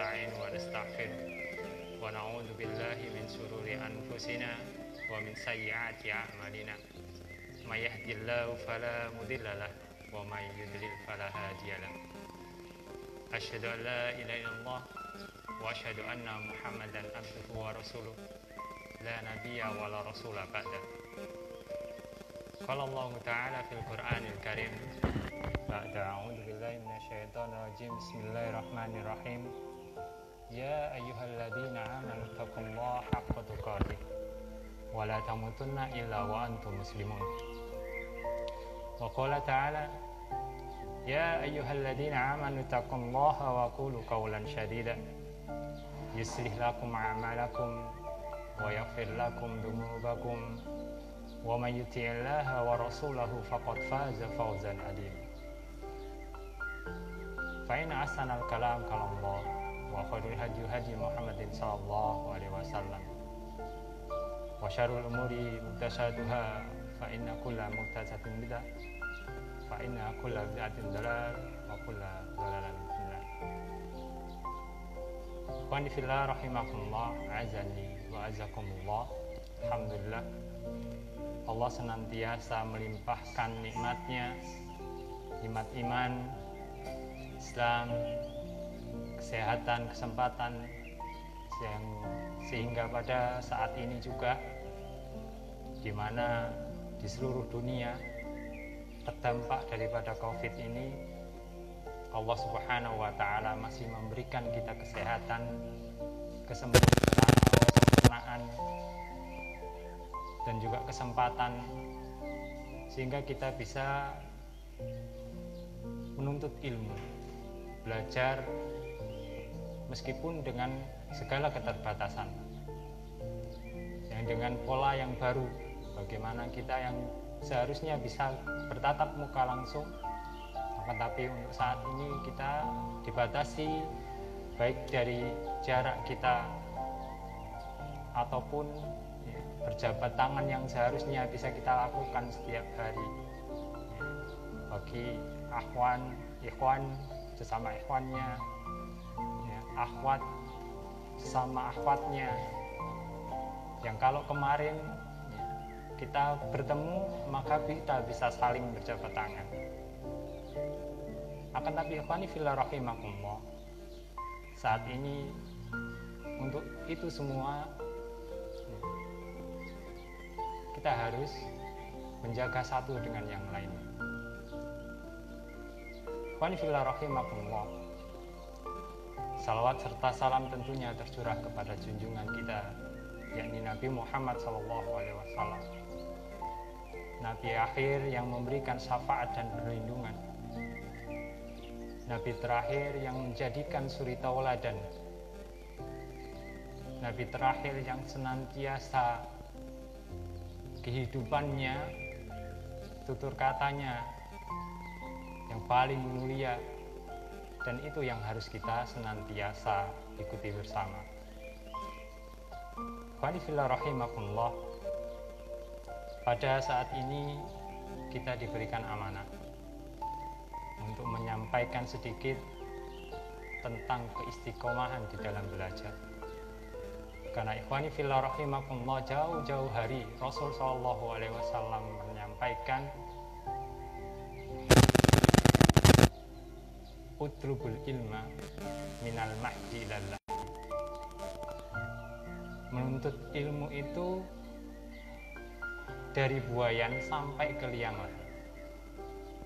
ونستعين ونستغفر ونعوذ بالله من شرور أنفسنا ومن سيئات أعمالنا من يهد الله فلا مضل له ومن يضلل فلا هادي له أشهد أن لا إله إلا الله وأشهد أن محمدا عبده ورسوله لا نبي ولا رسول بعده قال الله تعالى في القرآن الكريم بعد أعوذ بالله من الشيطان الرجيم بسم الله الرحمن الرحيم يا أيها الذين آمنوا اتقوا الله حق تقاته ولا تموتن إلا وأنتم مسلمون وقال تعالى يا أيها الذين آمنوا اتقوا الله وقولوا قولا سديدا يصلح لكم أعمالكم ويغفر لكم ذنوبكم ومن يطع الله ورسوله فقد فاز فوزا عظيما فإن أحسن الكلام كلام الله وخير الهدي هدي محمد صلى الله عليه وسلم وشر الأمور محدثاتها فإن كل محدثة بدعة فإن كل بدعة ضلالة وكل ضلالة في النار. Ikhwani fillah rahimakumullah, azani wa azakumullah. Alhamdulillah, Allah senantiasa melimpahkan nikmatnya, nikmat iman, Islam, kesehatan, kesempatan, sehingga pada saat ini juga di mana di seluruh dunia terdampak daripada COVID ini, Allah Subhanahu wa Ta'ala masih memberikan kita kesehatan, kesempurnaan dan juga kesempatan sehingga kita bisa menuntut ilmu, belajar meskipun dengan segala keterbatasan, yang dengan pola yang baru, bagaimana kita yang seharusnya bisa bertatap muka langsung, akan tapi untuk saat ini kita dibatasi baik dari jarak kita ataupun berjabat tangan yang seharusnya bisa kita lakukan setiap hari. Bagi ikhwan sesama ikhwannya, akhwat sesama akhwatnya, yang kalau kemarin kita bertemu maka kita bisa saling berjabat tangan. Akan tapi ikhwani fillah rahimakumullah, saat ini untuk itu semua kita harus menjaga satu dengan yang lain. Ikhwani fillah rahimakumullah, salawat serta salam tentunya tercurah kepada junjungan kita, yakni Nabi Muhammad SAW, Nabi akhir yang memberikan syafaat dan perlindungan, Nabi terakhir yang menjadikan suri tauladan, Nabi terakhir yang senantiasa kehidupannya, tutur katanya yang paling mulia, dan itu yang harus kita senantiasa ikuti bersama. Ikhwani fillah rahimakumullah, pada saat ini kita diberikan amanah untuk menyampaikan sedikit tentang keistiqomahan di dalam belajar. Karena ikhwani fillah rahimakumullah, jauh-jauh hari Rasul sallallahu alaihi wasallam menyampaikan utlubul ilma minal mahdi ilallah. Menuntut ilmu itu dari buayan sampai ke liang lahat.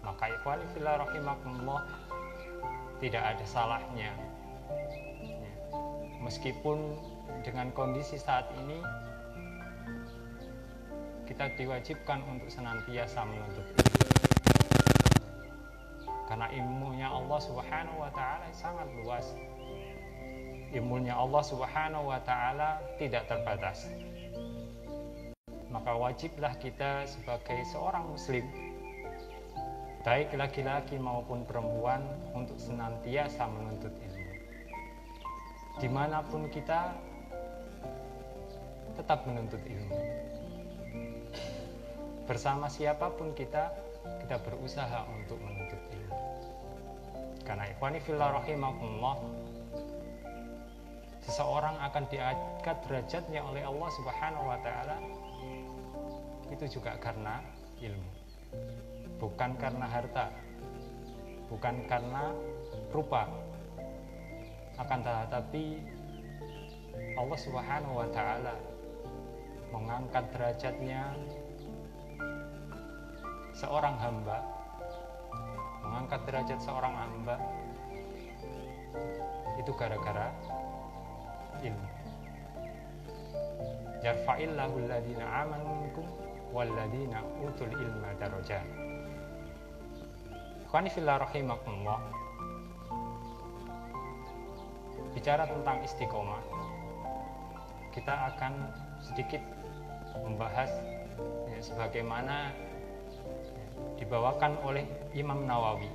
Maka ikhwani fillah rahimakumullah, tidak ada salahnya meskipun dengan kondisi saat ini kita diwajibkan untuk senantiasa menuntut ilmu, karena ilmunya Allah Subhanahu wa Ta'ala sangat luas. Ilmunya Allah Subhanahu wa Ta'ala tidak terbatas. Maka wajiblah kita sebagai seorang muslim, baik laki-laki maupun perempuan, untuk senantiasa menuntut ilmu. Dimanapun kita tetap menuntut ilmu. Bersama siapapun kita berusaha untuk menuntut ilmu. Karena ikhwani fillah rahimakumullah, seseorang akan diangkat derajatnya oleh Allah Subhanahu wa taala, itu juga karena ilmu. Bukan karena harta, bukan karena rupa, akan tetapi Allah Subhanahu wa taala mengangkat derajatnya seorang hamba, mengangkat derajat seorang hamba itu gara-gara ilmu. Yarfa'illahu alladhina amanu minkum walladhina utul ilma darajat. Ikhwani fillah rahimakumullah. Bicara tentang istiqomah, kita akan sedikit membahas sebagaimana dibawakan oleh Imam Nawawi.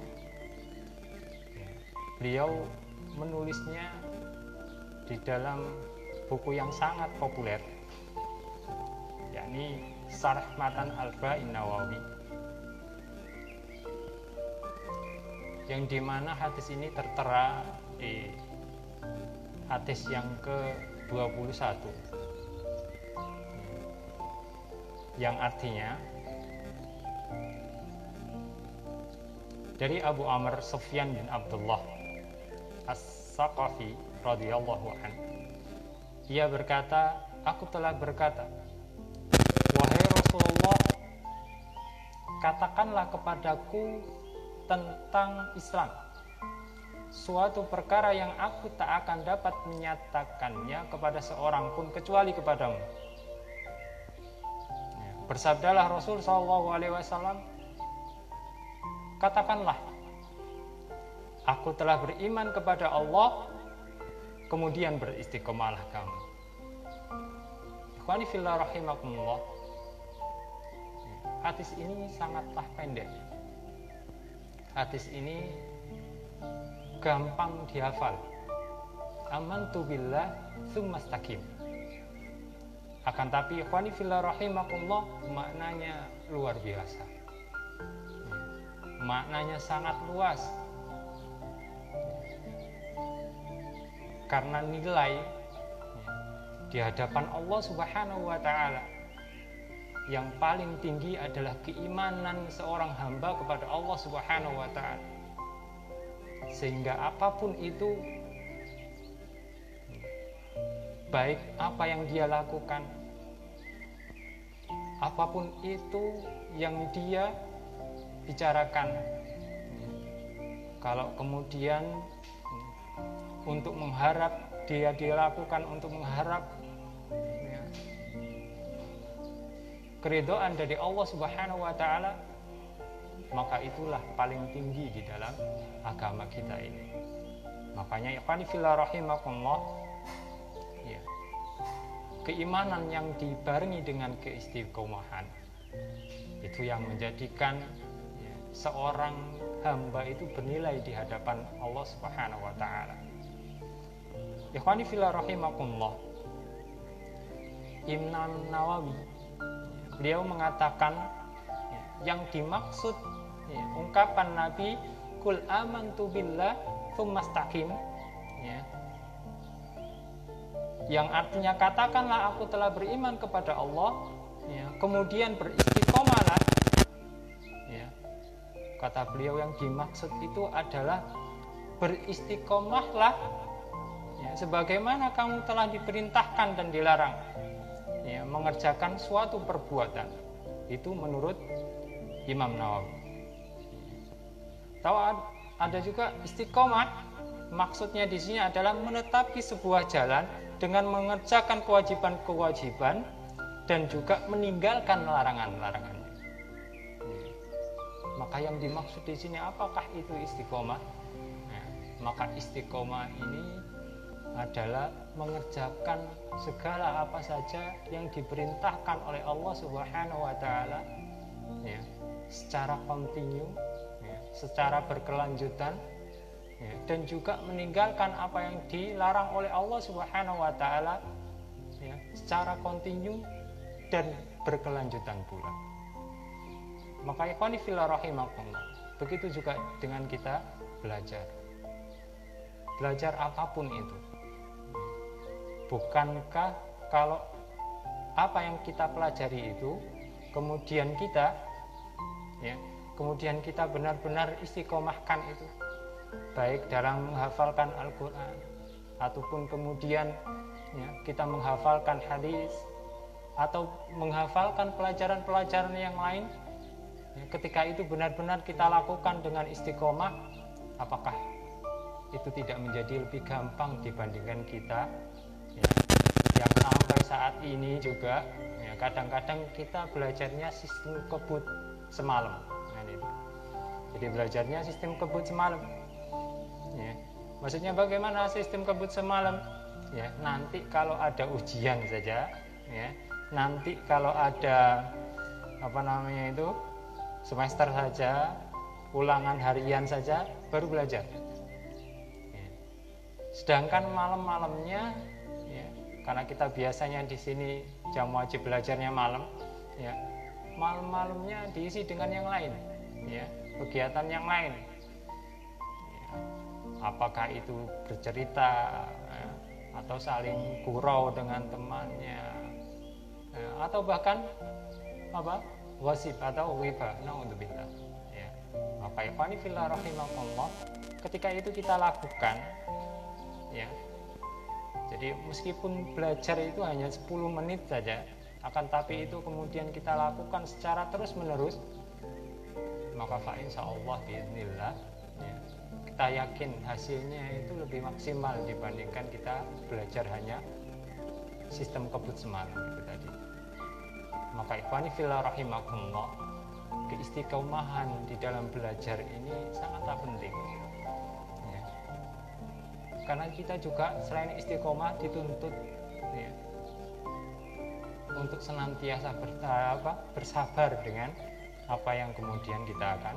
Beliau menulisnya di dalam buku yang sangat populer, yakni Syarh Matan Arba'in Nawawi, yang dimana hadis ini tertera di hadis yang ke-21, yang artinya dari Abu Amr Sufyan bin Abdullah As-Saqafi radhiyallahu anhu, ia berkata, aku telah berkata, wahai Rasulullah, katakanlah kepadaku tentang Islam suatu perkara yang aku tak akan dapat menyatakannya kepada seorang pun kecuali kepadamu. Bersabdalah Rasul SAW, katakanlah, aku telah beriman kepada Allah, kemudian beristiqomahlah kamu. Ikhwani fillah rahimakumullah. Hadis ini sangatlah pendek. Hadis ini gampang dihafal. Amantu billah tsumma istaqim. Akan tapi ikhwani fillah rahimakumullah, maknanya luar biasa. Maknanya sangat luas. Karena nilai di hadapan Allah Subhanahu wa taala yang paling tinggi adalah keimanan seorang hamba kepada Allah Subhanahu wa taala. Sehingga apapun itu, baik apa yang dia lakukan, apapun itu yang dia bicarakan, kalau kemudian untuk mengharap dia dilakukan untuk mengharap keridhaan dari Allah Subhanahu wa taala, maka itulah paling tinggi di dalam agama kita ini. Makanya ikhwani fillah rahimakumullah, ya, keimanan yang dibarengi dengan keistiqomahan itu yang menjadikan seorang hamba itu bernilai di hadapan Allah Subhanahu wa taala. Ikhwani fillah rahimakumullah, Imam Nawawi beliau mengatakan yang dimaksud ungkapan Nabi kul amantu billah tsumma istaqim, yang artinya katakanlah aku telah beriman kepada Allah, kemudian beristiqomahlah. Kata beliau yang dimaksud itu adalah beristiqomahlah sebagaimana kamu telah diperintahkan dan dilarang, mengerjakan suatu perbuatan. Itu menurut Imam Nawawi. Tahu ada juga istiqomah, maksudnya di sini adalah menetapi sebuah jalan dengan mengerjakan kewajiban-kewajiban dan juga meninggalkan larangan-larangan. Maka yang dimaksud di sini apakah itu istiqomah? Maka istiqomah ini adalah mengerjakan segala apa saja yang diperintahkan oleh Allah Subhanahu wa taala, secara kontinu, secara berkelanjutan, dan juga meninggalkan apa yang dilarang oleh Allah Subhanahu wa taala, secara kontinu dan berkelanjutan pula. Maka ikhwani fillah rahimakumullah, begitu juga dengan kita belajar apapun itu. bukankah kalau apa yang kita pelajari itu kemudian kita benar-benar istiqomahkan itu, baik dalam menghafalkan Al-Quran ataupun kemudian kita menghafalkan hadis atau menghafalkan pelajaran-pelajaran yang lain, ketika itu benar-benar kita lakukan dengan istiqomah, apakah itu tidak menjadi lebih gampang dibandingkan kita yang sampai saat ini juga kadang-kadang kita belajarnya sistem kebut semalam. Jadi belajarnya sistem kebut semalam. Maksudnya bagaimana sistem kebut semalam? Nanti kalau ada ujian saja, nanti kalau ada semester saja, ulangan harian saja baru belajar. Sedangkan malam-malamnya, karena kita biasanya di sini jam wajib belajarnya malam, malam-malamnya diisi dengan yang lain, kegiatan yang lain. Apakah itu bercerita atau saling gurau dengan temannya, atau bahkan wasif atau ghibah, naudzubillah. Maka ikhwani fillah rahimakumullah, ketika itu kita lakukan, jadi meskipun belajar itu hanya 10 menit saja, akan tapi itu kemudian kita lakukan secara terus menerus, maka fa insyaallah biiznillah, kita yakin hasilnya itu lebih maksimal dibandingkan kita belajar hanya sistem kebut semalam itu tadi. Maka ikhwani fillah rahimakumullah, keistiqomahan di dalam belajar ini sangatlah penting. Karena kita juga selain istiqomah dituntut untuk senantiasa bersabar dengan apa yang kemudian kita akan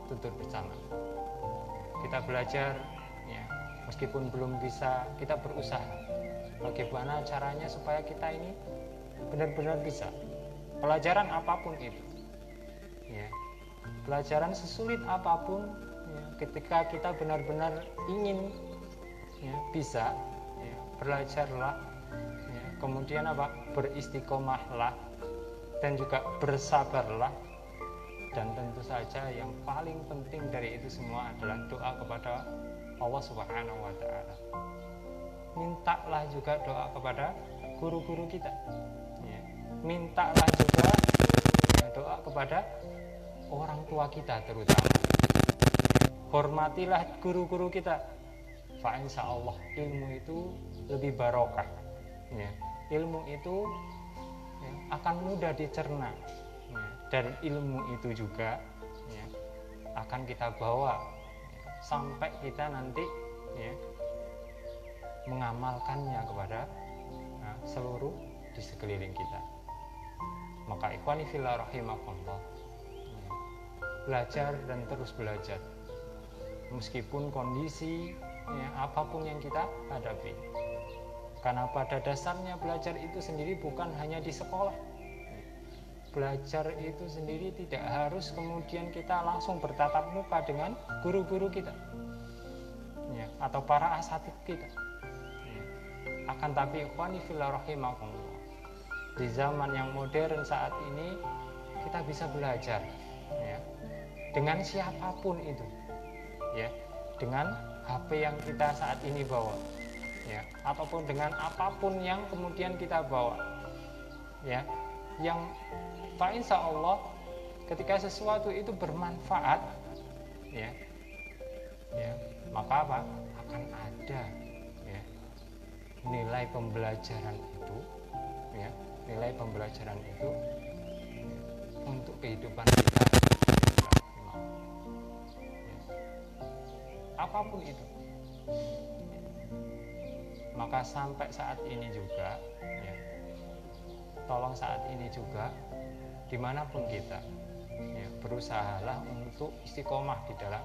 tuntut bersama. Kita belajar, meskipun belum bisa, kita berusaha. Bagaimana caranya supaya kita ini benar-benar bisa. Pelajaran apapun itu, pelajaran sesulit apapun, ketika kita benar-benar ingin bisa, belajarlah, kemudian beristiqomahlah, dan juga bersabarlah. Dan tentu saja yang paling penting dari itu semua adalah doa kepada Allah Subhanahu wa Ta'ala. Mintalah juga doa kepada guru-guru kita, mintalah juga doa kepada orang tua kita terutama. Hormatilah guru-guru kita, fa insyaallah ilmu itu lebih barokah, ilmu itu akan mudah dicerna, dan ilmu itu juga akan kita bawa sampai kita nanti mengamalkannya kepada seluruh di sekeliling kita. Maka ikhwani fillah rahimakumullah, belajar dan terus belajar meskipun kondisi apapun yang kita hadapi. Karena pada dasarnya belajar itu sendiri bukan hanya di sekolah. Belajar itu sendiri tidak harus kemudian kita langsung bertatap muka dengan guru-guru kita, atau para asatidz kita. Akan tapi ikhwani fillah rahimakumullah, di zaman yang modern saat ini kita bisa belajar dengan siapapun itu, dengan HP yang kita saat ini bawa, ataupun dengan apapun yang kemudian kita bawa, yang fa insyaallah ketika sesuatu itu bermanfaat, maka akan ada nilai pembelajaran itu, nilai pembelajaran itu untuk kehidupan kita, apapun itu. Maka sampai saat ini juga, tolong saat ini juga dimanapun kita, berusahalah untuk istiqomah di dalam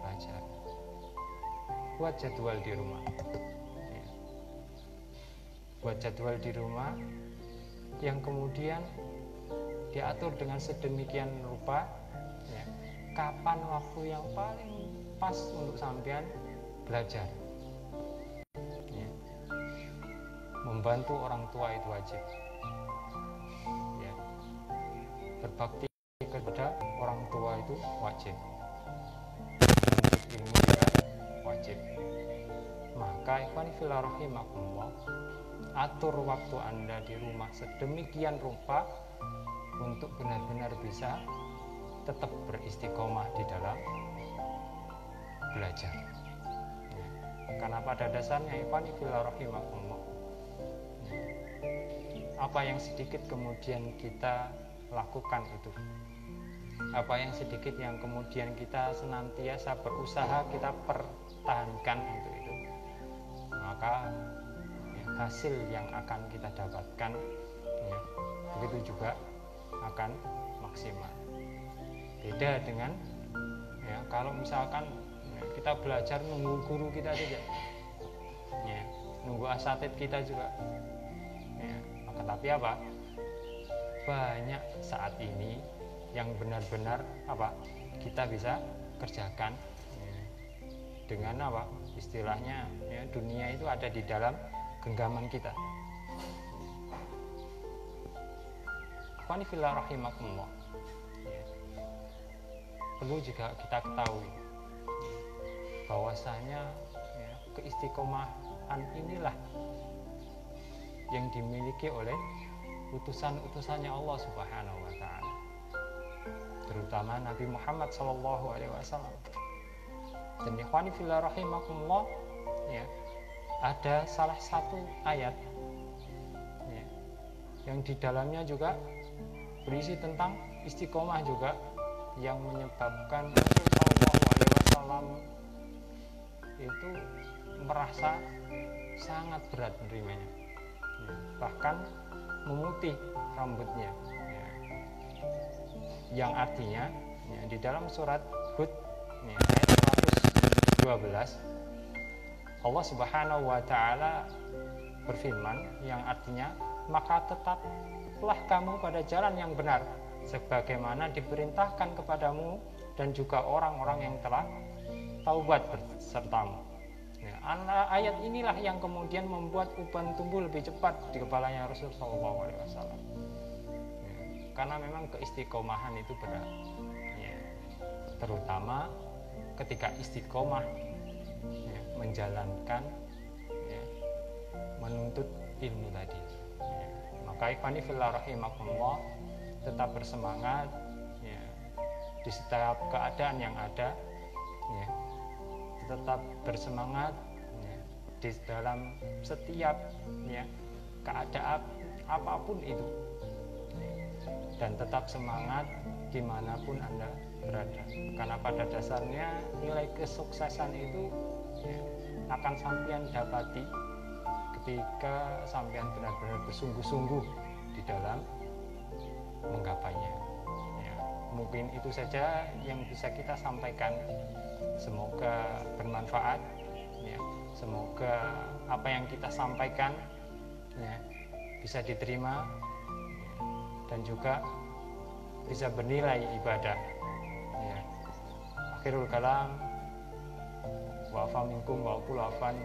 belajar. Buat jadwal di rumah, buat jadwal di rumah yang kemudian diatur dengan sedemikian rupa, kapan waktu yang paling pas untuk sampean belajar. membantu orang tua itu wajib, ya. Berbakti kepada orang tua itu wajib, menuntut ilmu juga wajib. Maka ikhwan fillah rahimakumullah, atur waktu Anda di rumah sedemikian rupa untuk benar-benar bisa tetap beristiqomah di dalam belajar. Karena pada dasarnya ikhwan fillah rahimakumullah, apa yang sedikit kemudian kita lakukan itu, apa yang sedikit yang kemudian kita senantiasa berusaha kita pertahankan untuk itu, maka hasil yang akan kita dapatkan ya, begitu juga akan maksimal. Beda dengan ya, kalau misalkan ya, kita belajar nunggu guru kita saja ya, nunggu asatid kita juga ya, maka tapi apa, banyak saat ini yang benar-benar apa kita bisa kerjakan ya, dengan apa istilahnya ya, dunia itu ada di dalam genggaman kita. Ikhwani fillah rahimakumullah, ya. Perlu juga kita ketahui bahwasanya ya, keistiqomahan inilah yang dimiliki oleh utusan-utusannya Allah Subhanahu wa taala, terutama Nabi Muhammad SAW. Dan ikhwani fillah rahimakumullah, ya, ada salah satu ayat ya, yang di dalamnya juga berisi tentang istiqomah juga, yang menyebabkan Rasulullah SAW itu merasa sangat berat menerimanya ya, bahkan memutih rambutnya ya, yang artinya ya, di dalam surat Hud ya, ayat 112 Allah Subhanahu wa taala berfirman yang artinya, maka tetaplah kamu pada jalan yang benar sebagaimana diperintahkan kepadamu dan juga orang-orang yang telah taubat bersertamu. Ya, ayat inilah yang kemudian membuat uban tumbuh lebih cepat di kepalanya Rasulullah SAW. Ya, karena memang keistiqomahan itu berat. Ya, terutama ketika istiqomah ya, menjalankan ya, menuntut ilmu tadi ya. Maka ikhwani fillah rahimakumullah, tetap bersemangat ya, di setiap keadaan yang ada ya, tetap bersemangat ya, di dalam setiap ya, keadaan apapun itu ya, dan tetap semangat dimanapun Anda berada, karena pada dasarnya nilai kesuksesan itu ya, akan sampean dapati ketika sampean benar-benar bersungguh-sungguh di dalam menggapainya ya. Mungkin itu saja yang bisa kita sampaikan, semoga bermanfaat ya. Semoga apa yang kita sampaikan ya, bisa diterima ya, dan juga bisa bernilai ibadah ya. Akhirul kalam, wa afa minkum wa aqulu afan.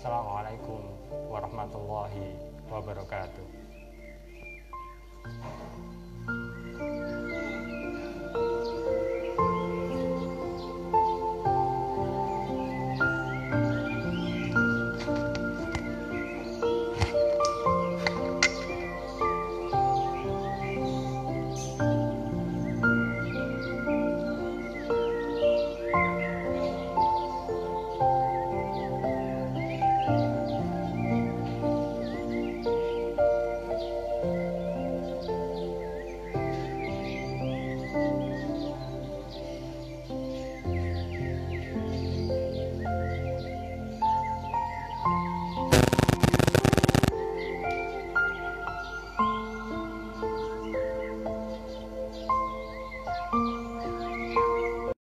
Assalamualaikum warahmatullahi wabarakatuh.